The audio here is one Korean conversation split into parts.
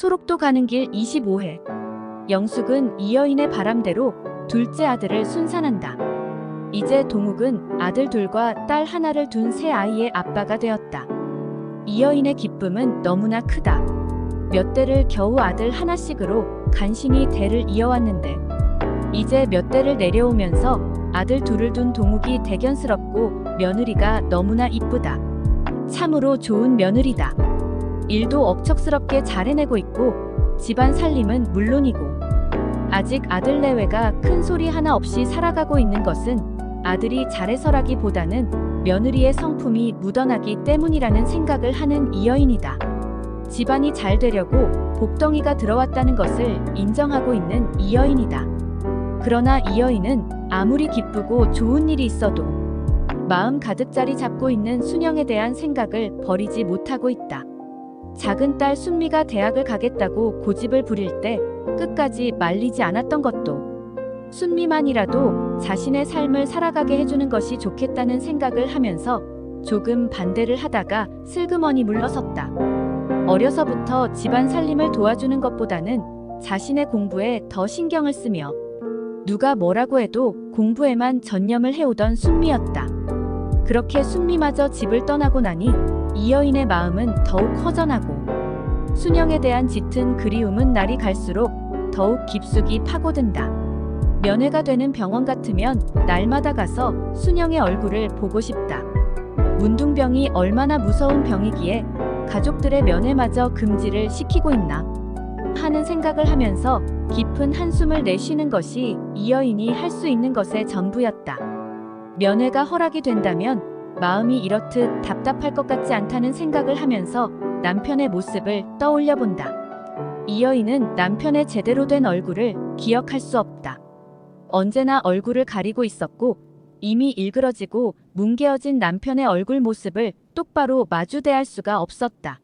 소록도 가는 길 25회. 영숙은 이 여인의 바람대로 둘째 아들을 순산한다. 이제 동욱은 아들 둘과 딸 하나를 둔 새 아이의 아빠가 되었다. 이 여인의 기쁨은 너무나 크다. 몇 대를 겨우 아들 하나씩으로 간신히 대를 이어왔는데 이제 몇 대를 내려오면서 아들 둘을 둔 동욱이 대견스럽고 며느리가 너무나 이쁘다. 참으로 좋은 며느리다. 일도 억척스럽게 잘 해내고 있고 집안 살림은 물론이고 아직 아들 내외가 큰 소리 하나 없이 살아가고 있는 것은 아들이 잘해서라기보다는 며느리의 성품이 묻어나기 때문이라는 생각을 하는 이 여인이다. 집안이 잘 되려고 복덩이가 들어왔다는 것을 인정하고 있는 이 여인이다. 그러나 이 여인은 아무리 기쁘고 좋은 일이 있어도 마음 가득 자리 잡고 있는 순영에 대한 생각을 버리지 못하고 있다. 작은 딸 순미가 대학을 가겠다고 고집을 부릴 때 끝까지 말리지 않았던 것도 순미만이라도 자신의 삶을 살아가게 해주는 것이 좋겠다는 생각을 하면서 조금 반대를 하다가 슬그머니 물러섰다. 어려서부터 집안 살림을 도와주는 것보다는 자신의 공부에 더 신경을 쓰며 누가 뭐라고 해도 공부에만 전념을 해오던 순미였다. 그렇게 순미마저 집을 떠나고 나니 이 여인의 마음은 더욱 허전하고 순영에 대한 짙은 그리움은 날이 갈수록 더욱 깊숙이 파고든다. 면회가 되는 병원 같으면 날마다 가서 순영의 얼굴을 보고 싶다. 문둥병이 얼마나 무서운 병이기에 가족들의 면회마저 금지를 시키고 있나 하는 생각을 하면서 깊은 한숨을 내쉬는 것이 이 여인이 할 수 있는 것의 전부였다. 면회가 허락이 된다면 마음이 이렇듯 답답할 것 같지 않다는 생각을 하면서 남편의 모습을 떠올려 본다. 이 여인은 남편의 제대로 된 얼굴을 기억할 수 없다. 언제나 얼굴을 가리고 있었고 이미 일그러지고 뭉개어진 남편의 얼굴 모습을 똑바로 마주대할 수가 없었다.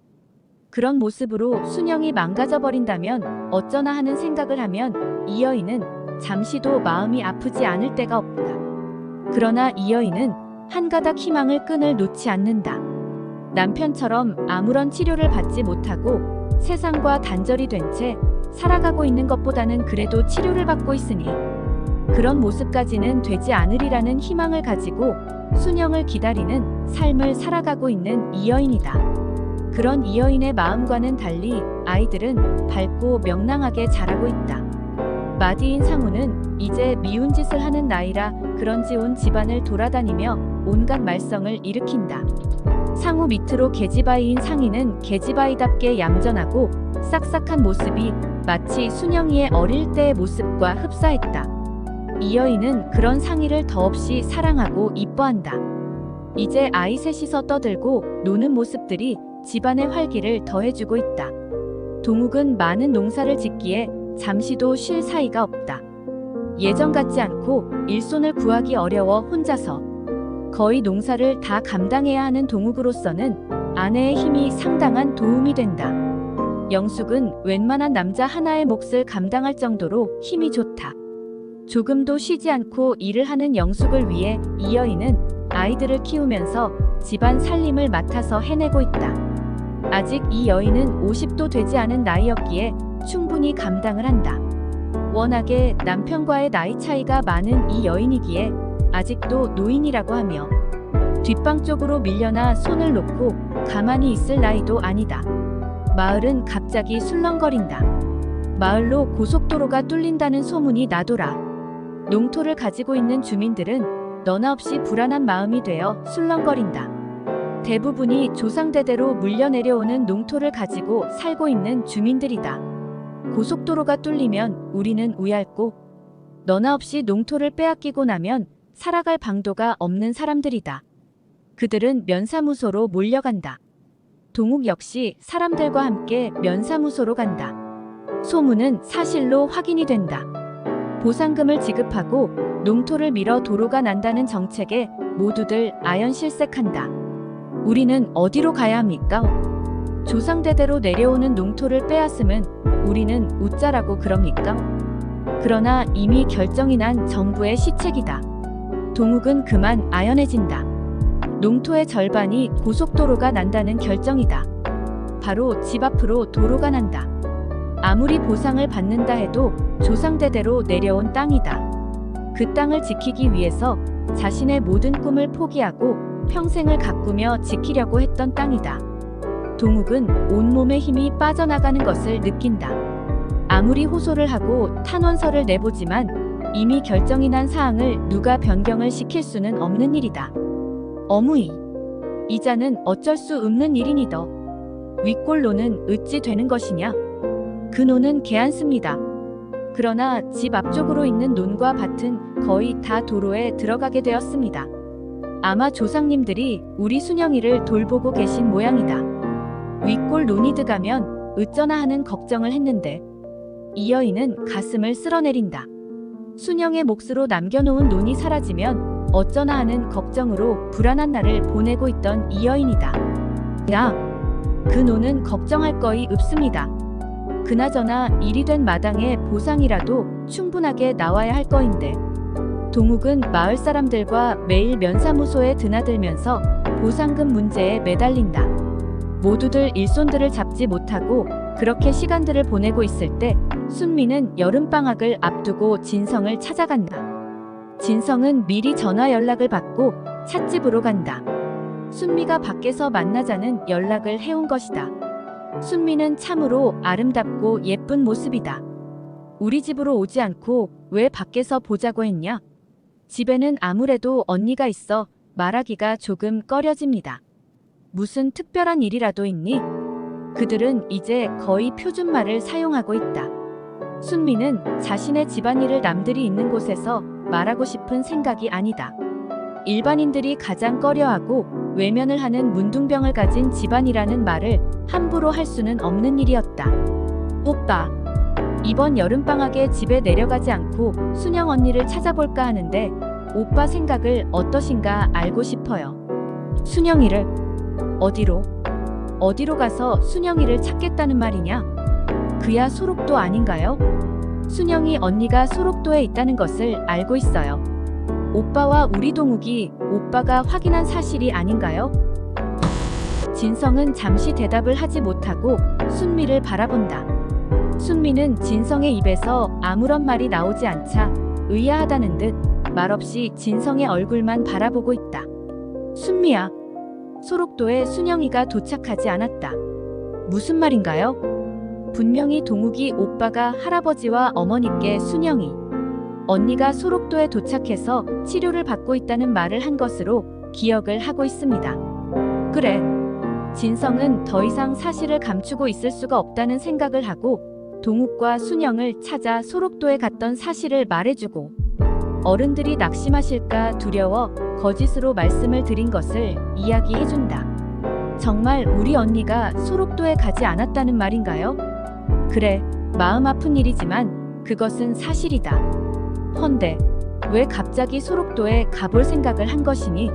그런 모습으로 순영이 망가져버린다면 어쩌나 하는 생각을 하면 이 여인은 잠시도 마음이 아프지 않을 때가 없다. 그러나 이 여인은 한 가닥 희망을 끈을 놓지 않는다. 남편처럼 아무런 치료를 받지 못하고 세상과 단절이 된 채 살아가고 있는 것보다는 그래도 치료를 받고 있으니 그런 모습까지는 되지 않으리라는 희망을 가지고 순영을 기다리는 삶을 살아가고 있는 이 여인이다. 그런 이 여인의 마음과는 달리 아이들은 밝고 명랑하게 자라고 있다. 마디인 상우는 이제 미운 짓을 하는 나이라 그런지 온 집안을 돌아다니며 온갖 말썽을 일으킨다. 상우 밑으로 계집아이인 상희는 계집아이답게 얌전하고 싹싹한 모습이 마치 순영이의 어릴 때의 모습과 흡사했다. 이 여인은 그런 상희를 더없이 사랑하고 이뻐한다. 이제 아이 셋이서 떠들고 노는 모습들이 집안의 활기를 더해주고 있다. 동욱은 많은 농사를 짓기에 잠시도 쉴 사이가 없다. 예전 같지 않고 일손을 구하기 어려워 혼자서 거의 농사를 다 감당해야 하는 동욱으로서는 아내의 힘이 상당한 도움이 된다. 영숙은 웬만한 남자 하나의 몫을 감당할 정도로 힘이 좋다. 조금도 쉬지 않고 일을 하는 영숙을 위해 이 여인은 아이들을 키우면서 집안 살림을 맡아서 해내고 있다. 아직 이 여인은 50도 되지 않은 나이였기에 충분히 감당을 한다. 워낙에 남편과의 나이 차이가 많은 이 여인이기에 아직도 노인이라고 하며 뒷방 쪽으로 밀려나 손을 놓고 가만히 있을 나이도 아니다. 마을은 갑자기 술렁거린다. 마을로 고속도로가 뚫린다는 소문이 나돌아. 농토를 가지고 있는 주민들은 너나 없이 불안한 마음이 되어 술렁거린다. 대부분이 조상대대로 물려내려오는 농토를 가지고 살고 있는 주민들이다. 고속도로가 뚫리면 우리는 우얇고 너나 없이 농토를 빼앗기고 나면 살아갈 방도가 없는 사람들이다. 그들은 면사무소로 몰려간다. 동욱 역시 사람들과 함께 면사무소로 간다. 소문은 사실로 확인이 된다. 보상금을 지급하고 농토를 밀어 도로가 난다는 정책에 모두들 아연실색한다. 우리는 어디로 가야 합니까? 조상대대로 내려오는 농토를 빼앗으면 우리는 웃자라고 그럽니까? 그러나 이미 결정이 난 정부의 시책이다. 동욱은 그만 아연해진다. 농토의 절반이 고속도로가 난다는 결정이다. 바로 집 앞으로 도로가 난다. 아무리 보상을 받는다 해도 조상대대로 내려온 땅이다. 그 땅을 지키기 위해서 자신의 모든 꿈을 포기하고 평생을 가꾸며 지키려고 했던 땅이다. 동욱은 온몸의 힘이 빠져나가는 것을 느낀다. 아무리 호소를 하고 탄원서를 내보지만 이미 결정이 난 사항을 누가 변경을 시킬 수는 없는 일이다. 어무이. 이자는 어쩔 수 없는 일이니더. 윗골로는 어찌 되는 것이냐. 그 노는 개안습니다. 그러나 집 앞쪽으로 있는 논과 밭은 거의 다 도로에 들어가게 되었습니다. 아마 조상님들이 우리 순영이를 돌보고 계신 모양이다. 윗골 논이 들어가면 어쩌나 하는 걱정을 했는데 이 여인은 가슴을 쓸어내린다. 순영의 몫으로 남겨놓은 논이 사라지면 어쩌나 하는 걱정으로 불안한 날을 보내고 있던 이 여인이다. 야, 그 논은 걱정할 거이 없습니다. 그나저나 일이 된 마당에 보상이라도 충분하게 나와야 할 거인데. 동욱은 마을 사람들과 매일 면사무소에 드나들면서 보상금 문제에 매달린다. 모두들 일손들을 잡지 못하고 그렇게 시간들을 보내고 있을 때 순미는 여름방학을 앞두고 진성을 찾아간다. 진성은 미리 전화 연락을 받고 찻집으로 간다. 순미가 밖에서 만나자는 연락을 해온 것이다. 순미는 참으로 아름답고 예쁜 모습이다. 우리 집으로 오지 않고 왜 밖에서 보자고 했냐? 집에는 아무래도 언니가 있어 말하기가 조금 꺼려집니다. 무슨 특별한 일이라도 있니? 그들은 이제 거의 표준말을 사용하고 있다. 순미는 자신의 집안일을 남들이 있는 곳에서 말하고 싶은 생각이 아니다. 일반인들이 가장 꺼려하고 외면을 하는 문둥병을 가진 집안이라는 말을 함부로 할 수는 없는 일이었다. 오빠, 이번 여름방학에 집에 내려가지 않고 순영 언니를 찾아볼까 하는데 오빠 생각을 어떠신가 알고 싶어요. 순영이를 어디로 가서 순영이를 찾겠다는 말이냐? 그야 소록도 아닌가요? 순영이 언니가 소록도에 있다는 것을 알고 있어요. 오빠와 우리 동욱이 오빠가 확인한 사실이 아닌가요? 진성은 잠시 대답을 하지 못하고 순미를 바라본다. 순미는 진성의 입에서 아무런 말이 나오지 않자 의아하다는 듯 말없이 진성의 얼굴만 바라보고 있다. 순미야, 소록도에 순영이가 도착하지 않았다. 무슨 말인가요? 분명히 동욱이 오빠가 할아버지와 어머니께 순영이 언니가 소록도에 도착해서 치료를 받고 있다는 말을 한 것으로 기억을 하고 있습니다. 그래. 진성은 더 이상 사실을 감추고 있을 수가 없다는 생각을 하고 동욱과 순영을 찾아 소록도에 갔던 사실을 말해주고 어른들이 낙심하실까 두려워 거짓으로 말씀을 드린 것을 이야기해준다. 정말 우리 언니가 소록도에 가지 않았다는 말인가요? 그래, 마음 아픈 일이지만 그것은 사실이다. 헌데 왜 갑자기 소록도에 가볼 생각을 한 것이니?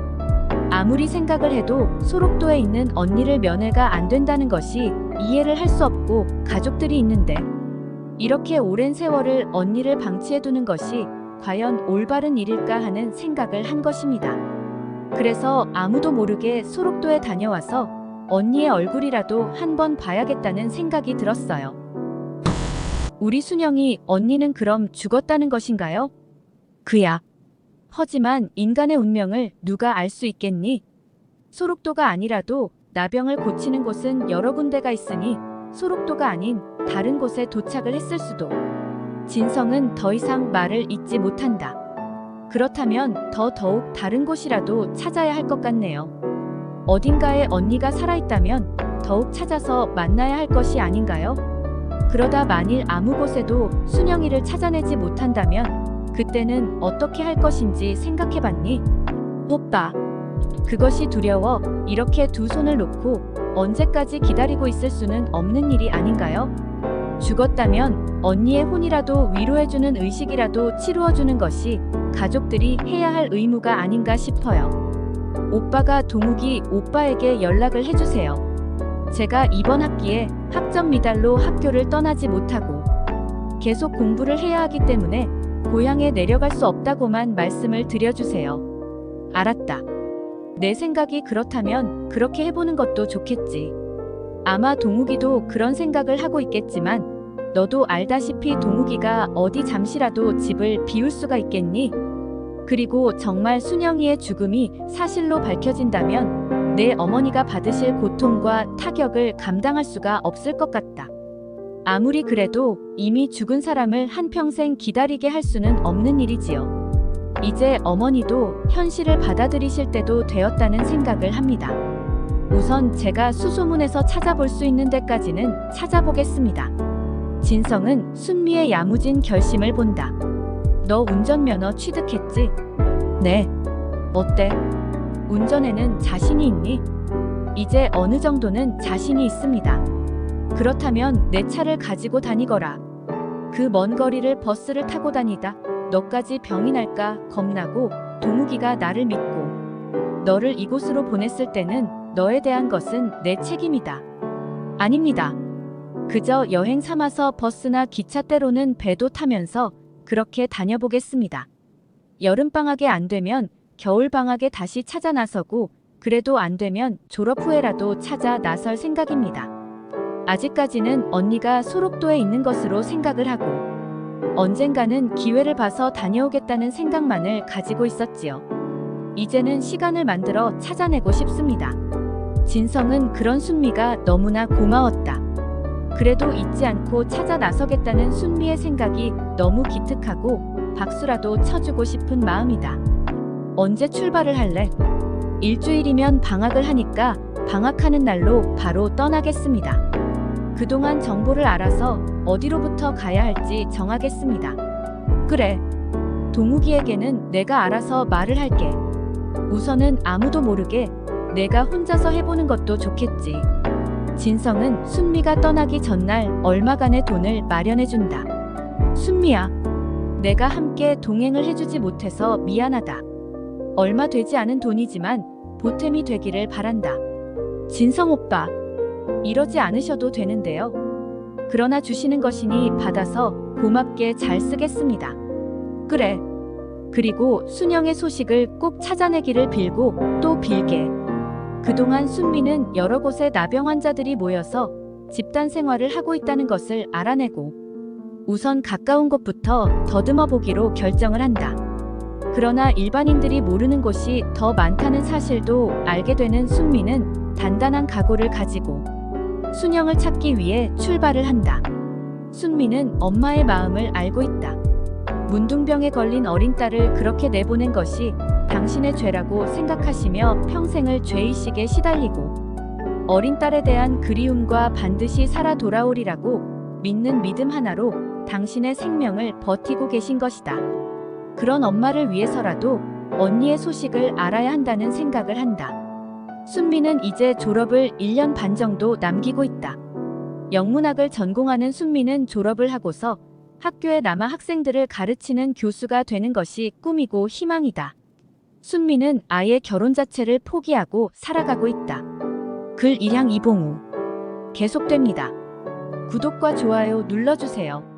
아무리 생각을 해도 소록도에 있는 언니를 면회가 안 된다는 것이 이해를 할 수 없고 가족들이 있는데 이렇게 오랜 세월을 언니를 방치해두는 것이 과연 올바른 일일까 하는 생각을 한 것입니다. 그래서 아무도 모르게 소록도에 다녀와서 언니의 얼굴이라도 한번 봐야겠다는 생각이 들었어요. 우리 순영이 언니는 그럼 죽었다는 것인가요? 그야. 하지만 인간의 운명을 누가 알 수 있겠니? 소록도가 아니라도 나병을 고치는 곳은 여러 군데가 있으니 소록도가 아닌 다른 곳에 도착을 했을 수도. 진성은 더 이상 말을 잇지 못한다. 그렇다면 더욱 다른 곳이라도 찾아야 할 것 같네요. 어딘가에 언니가 살아있다면 더욱 찾아서 만나야 할 것이 아닌가요? 그러다 만일 아무 곳에도 순영이를 찾아내지 못한다면 그때는 어떻게 할 것인지 생각해봤니? 오빠, 그것이 두려워 이렇게 두 손을 놓고 언제까지 기다리고 있을 수는 없는 일이 아닌가요? 죽었다면 언니의 혼이라도 위로해주는 의식이라도 치루어주는 것이 가족들이 해야 할 의무가 아닌가 싶어요. 오빠가 동욱이 오빠에게 연락을 해주세요. 제가 이번 학기에 학점 미달로 학교를 떠나지 못하고 계속 공부를 해야 하기 때문에 고향에 내려갈 수 없다고만 말씀을 드려주세요. 알았다. 내 생각이 그렇다면 그렇게 해보는 것도 좋겠지. 아마 동욱이도 그런 생각을 하고 있겠지만 너도 알다시피 동욱이가 어디 잠시라도 집을 비울 수가 있겠니? 그리고 정말 순영이의 죽음이 사실로 밝혀진다면 내 어머니가 받으실 고통과 타격을 감당할 수가 없을 것 같다. 아무리 그래도 이미 죽은 사람을 한평생 기다리게 할 수는 없는 일이지요. 이제 어머니도 현실을 받아들이실 때도 되었다는 생각을 합니다. 우선 제가 수소문에서 찾아볼 수 있는 데까지는 찾아보겠습니다. 진성은 순미의 야무진 결심을 본다. 너 운전면허 취득했지? 네. 어때? 운전에는 자신이 있니? 이제 어느 정도는 자신이 있습니다. 그렇다면 내 차를 가지고 다니거라. 그 먼 거리를 버스를 타고 다니다 너까지 병이 날까 겁나고 동욱이가 나를 믿고 너를 이곳으로 보냈을 때는 너에 대한 것은 내 책임이다. 아닙니다. 그저 여행 삼아서 버스나 기차 때로는 배도 타면서 그렇게 다녀보겠습니다. 여름방학에 안 되면 겨울방학에 다시 찾아 나서고 그래도 안 되면 졸업 후에라도 찾아 나설 생각입니다. 아직까지는 언니가 소록도에 있는 것으로 생각을 하고 언젠가는 기회를 봐서 다녀오겠다는 생각만을 가지고 있었지요. 이제는 시간을 만들어 찾아내고 싶습니다. 진성은 그런 순미가 너무나 고마웠다. 그래도 잊지 않고 찾아 나서겠다는 순미의 생각이 너무 기특하고 박수라도 쳐주고 싶은 마음이다. 언제 출발을 할래? 일주일이면 방학을 하니까 방학하는 날로 바로 떠나겠습니다. 그동안 정보를 알아서 어디로부터 가야 할지 정하겠습니다. 그래. 동욱이에게는 내가 알아서 말을 할게. 우선은 아무도 모르게 내가 혼자서 해보는 것도 좋겠지. 진성은 순미가 떠나기 전날 얼마간의 돈을 마련해준다. 순미야, 내가 함께 동행을 해주지 못해서 미안하다. 얼마 되지 않은 돈이지만 보탬이 되기를 바란다. 진성 오빠, 이러지 않으셔도 되는데요. 그러나 주시는 것이니 받아서 고맙게 잘 쓰겠습니다. 그래. 그리고 순영의 소식을 꼭 찾아내기를 빌고 또 빌게. 그동안 순미는 여러 곳에 나병 환자들이 모여서 집단 생활을 하고 있다는 것을 알아내고 우선 가까운 곳부터 더듬어 보기로 결정을 한다. 그러나 일반인들이 모르는 곳이 더 많다는 사실도 알게 되는 순미는 단단한 각오를 가지고 순영을 찾기 위해 출발을 한다. 순미는 엄마의 마음을 알고 있다. 문둥병에 걸린 어린 딸을 그렇게 내보낸 것이 당신의 죄라고 생각하시며 평생을 죄의식에 시달리고 어린 딸에 대한 그리움과 반드시 살아 돌아오리라고 믿는 믿음 하나로 당신의 생명을 버티고 계신 것이다. 그런 엄마를 위해서라도 언니의 소식을 알아야 한다는 생각을 한다. 순미는 이제 졸업을 1년 반 정도 남기고 있다. 영문학을 전공하는 순미는 졸업을 하고서 학교에 남아 학생들을 가르치는 교수가 되는 것이 꿈이고 희망이다. 순미는 아예 결혼 자체를 포기하고 살아가고 있다. 글 일향 이봉우 계속됩니다. 구독과 좋아요 눌러주세요.